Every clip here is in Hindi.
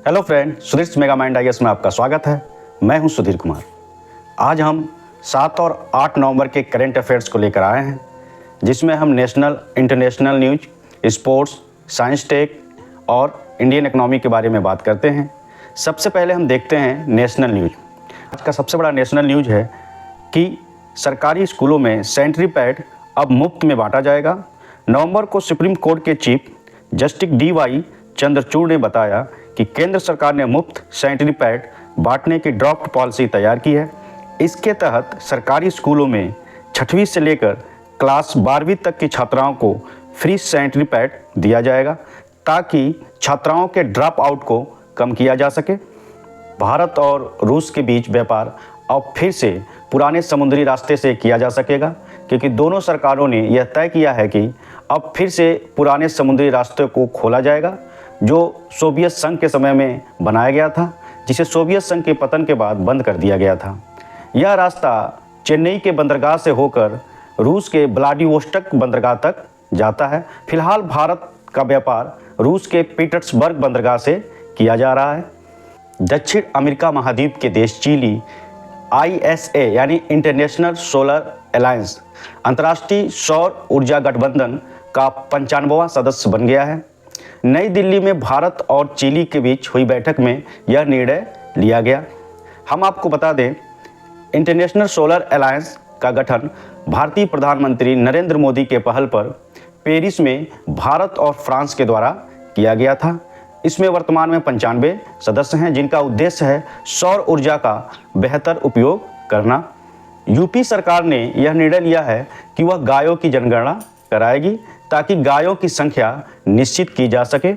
Hello friend, Sudhir mega mind IAS में आपका स्वागत है। मैं हूं सुधीर कुमार। आज हम 7 और 8 नवंबर के करंट अफेयर्स को लेकर आए हैं, जिसमें हम national, international news, sports, science tech और इंडियन इकोनॉमी के बारे में बात करते हैं। सबसे पहले हम देखते हैं नेशनल न्यूज। आज का सबसे बड़ा नेशनल न्यूज है कि सरकारी स्कूलों में सैनिटरी पैड अब मुफ्त में बांटा जाएगा। नवंबर को सुप्रीम कोर्ट के चीफ जस्टिस DY चंद्रचूड़ ने बताया कि केंद्र सरकार ने मुफ्त सैनिटरी पैड बांटने की ड्राफ्ट पॉलिसी तैयार की है। इसके तहत सरकारी स्कूलों में 6वीं से लेकर क्लास 12वीं तक की छात्राओं को फ्री सैनिटरी पैड दिया जाएगा, ताकि छात्राओं के ड्रॉप आउट को कम किया जा सके। भारत और रूस के बीच व्यापार अब फिर से पुराने समुद्री रास्ते से किया जा सकेगा, क्योंकि दोनों सरकारों ने यह तय किया है कि अब फिर से पुराने समुद्री रास्ते को खोला जाएगा, जो सोवियत संघ के समय में बनाया गया था, जिसे सोवियत संघ के पतन के बाद बंद कर दिया गया था। यह रास्ता चेन्नई के बंदरगाह से होकर रूस के व्लादिवोस्टोक बंदरगाह तक जाता है। फिलहाल भारत का व्यापार रूस के पीटर्सबर्ग बंदरगाह से किया जा रहा है। दक्षिण अमेरिका महाद्वीप के देश चिली ISA यानी इंटरनेशनल सोलर अलायंस अंतर्राष्ट्रीय सौर ऊर्जा गठबंधन का 95वां सदस्य बन गया है। नई दिल्ली में भारत और चिली के बीच हुई बैठक में यह निर्णय लिया गया। हम आपको बता दें, इंटरनेशनल सोलर अलायंस का गठन भारतीय प्रधानमंत्री नरेंद्र मोदी के पहल पर पेरिस में भारत और फ्रांस के द्वारा किया गया था। इसमें वर्तमान में 95 सदस्य हैं, जिनका उद्देश्य है सौर ऊर्जा का बेहतर उपयोग करना। यूपी सरकार ने यह निर्णय लिया है कि वह गायों की जनगणना कराएगी, ताकि गायों की संख्या निश्चित की जा सके।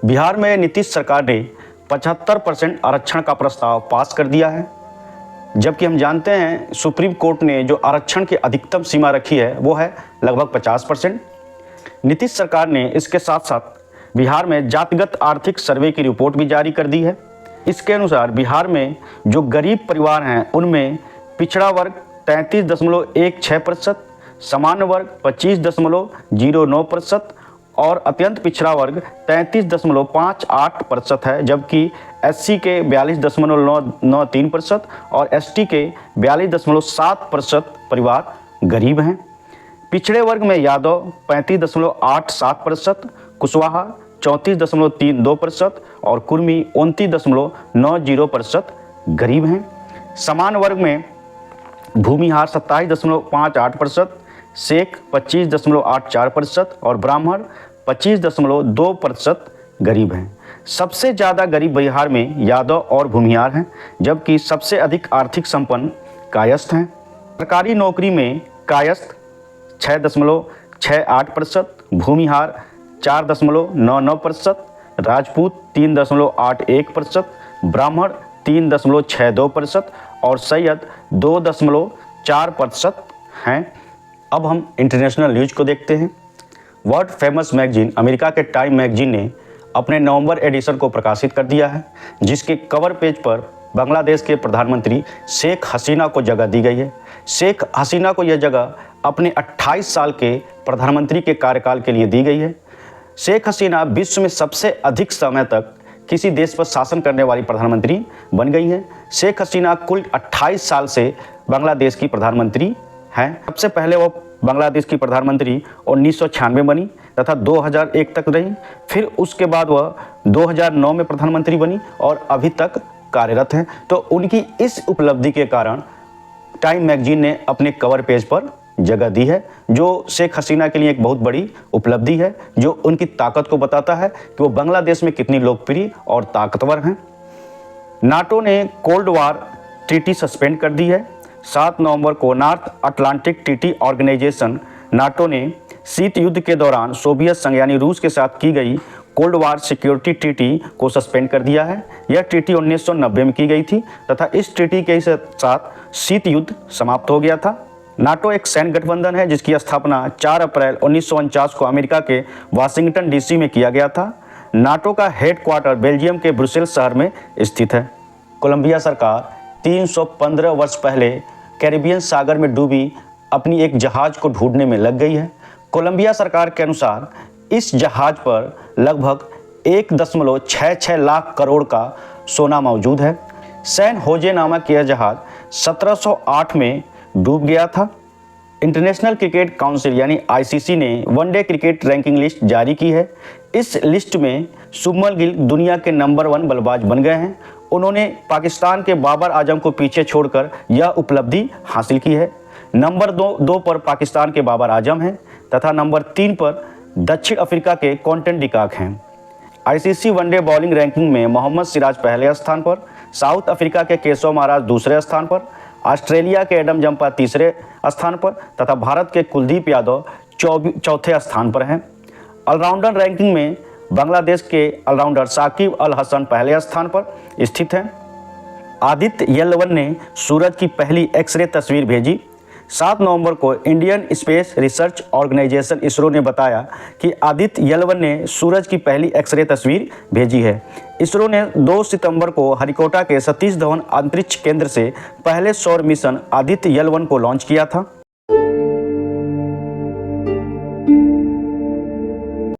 बिहार में नीतीश सरकार ने 75% आरक्षण का प्रस्ताव पास कर दिया है, जबकि हम जानते हैं सुप्रीम कोर्ट ने जो आरक्षण की अधिकतम सीमा रखी है वो है लगभग 50%। नीतीश सरकार ने इसके साथ साथ बिहार में जातिगत आर्थिक सर्वे की रिपोर्ट भी जारी कर दी है। इसके अनुसार बिहार में जो गरीब परिवार हैं उनमें पिछड़ा वर्ग 33.16%, सामान्य वर्ग 25.09% और अत्यंत पिछड़ा वर्ग 33.58% है, जबकि SC के 42.93% और ST के 42.7% परिवार गरीब हैं। पिछड़े वर्ग में यादव 35.87%, कुशवाहा 34.32% और कुर्मी 29.90% गरीब हैं। समान वर्ग में भूमिहार 27.58%, शेख 25.84% और ब्राह्मण 25.2% गरीब हैं। सबसे ज़्यादा गरीब बिहार में यादव और भूमिहार हैं, जबकि सबसे अधिक आर्थिक संपन्न कायस्थ हैं। सरकारी नौकरी में कायस्थ 6.68%, भूमिहार 4.99%, राजपूत 3.81%, ब्राह्मण 3.62% और सैयद 2.4% हैं। अब हम इंटरनेशनल न्यूज को देखते हैं। वर्ल्ड फेमस मैगजीन अमेरिका के टाइम मैगजीन ने अपने नवंबर एडिशन को प्रकाशित कर दिया है, जिसके कवर पेज पर बांग्लादेश के प्रधानमंत्री शेख हसीना को जगह दी गई है। शेख हसीना को यह जगह अपने 28 साल के प्रधानमंत्री के कार्यकाल के लिए दी गई है। शेख हसीना विश्व में सबसे अधिक समय तक किसी देश पर शासन करने वाली प्रधानमंत्री बन गई हैं। शेख हसीना कुल 28 साल से बांग्लादेश की प्रधानमंत्री हैं। सबसे पहले वो बांग्लादेश की प्रधानमंत्री 1996 बनी तथा 2001 तक रही। फिर उसके बाद वह 2009 में प्रधानमंत्री बनी और अभी तक कार्यरत हैं। तो उनकी इस उपलब्धि के कारण टाइम मैगजीन ने अपने कवर पेज पर जगह दी है, जो शेख हसीना के लिए एक बहुत बड़ी उपलब्धि है, जो उनकी ताकत को बताता है कि वो बांग्लादेश में कितनी लोकप्रिय और ताकतवर हैं। नाटो ने कोल्ड वार ट्रीटी सस्पेंड कर दी है। 7 नवंबर को North Atlantic Treaty Organisation NATO ने शीत युद्ध के दौरान सोवियत संघ यानी रूस के साथ की गई कोल्ड वार सिक्योरिटी ट्रीटी को सस्पेंड कर दिया है। यह ट्रीटी 1990 में की गई थी तथा इस ट्रीटी के साथ शीत युद्ध समाप्त हो गया था। नाटो एक सैन्य गठबंधन है, जिसकी स्थापना 4 अप्रैल 1949 को अमेरिका के वाशिंगटन DC में किया गया था। नाटो का हेडक्वार्टर बेल्जियम के ब्रुसेल्स शहर में स्थित है। कोलंबिया सरकार 315 वर्ष पहले कैरिबियन सागर में डूबी अपनी एक जहाज को ढूंढने में लग गई है। कोलंबिया सरकार के अनुसार इस जहाज पर लगभग 1.66 लाख करोड़ का सोना मौजूद है। सैन होजे नामक यह जहाज 1708 में डूब गया था। इंटरनेशनल क्रिकेट काउंसिल यानी आईसीसी ने वनडे क्रिकेट रैंकिंग लिस्ट जारी की है। इस लिस्ट में शुभमन गिल दुनिया के नंबर 1 बल्लेबाज बन गए हैं। उन्होंने पाकिस्तान के बाबर आजम को पीछे छोड़कर यह उपलब्धि हासिल की है। नंबर 2 पर पाकिस्तान के बाबर आजम हैं तथा नंबर 3 पर दक्षिण अफ्रीका के क्विंटन डिकॉक हैं। आईसीसी वनडे बॉलिंग रैंकिंग में मोहम्मद सिराज पहले स्थान पर, साउथ अफ्रीका के केशव महाराज दूसरे स्थान पर, ऑस्ट्रेलिया के एडम जंपा तीसरे स्थान पर तथा भारत के कुलदीप यादव चौथे स्थान पर हैं। ऑलराउंडर रैंकिंग में बांग्लादेश के ऑलराउंडर साकिब अल हसन पहले स्थान पर स्थित हैं। आदित्य येलवन ने सूरज की पहली एक्सरे तस्वीर भेजी। 7 नवंबर को Indian Space Research Organisation ISRO ने बताया कि आदित्य येलवन ने सूरज की पहली एक्सरे तस्वीर भेजी है। इसरो ने 2 सितंबर को हरिकोटा के सतीश धवन अंतरिक्ष केंद्र से पहले सौर मिशन आदित्य येलवन को लॉन्च किया था।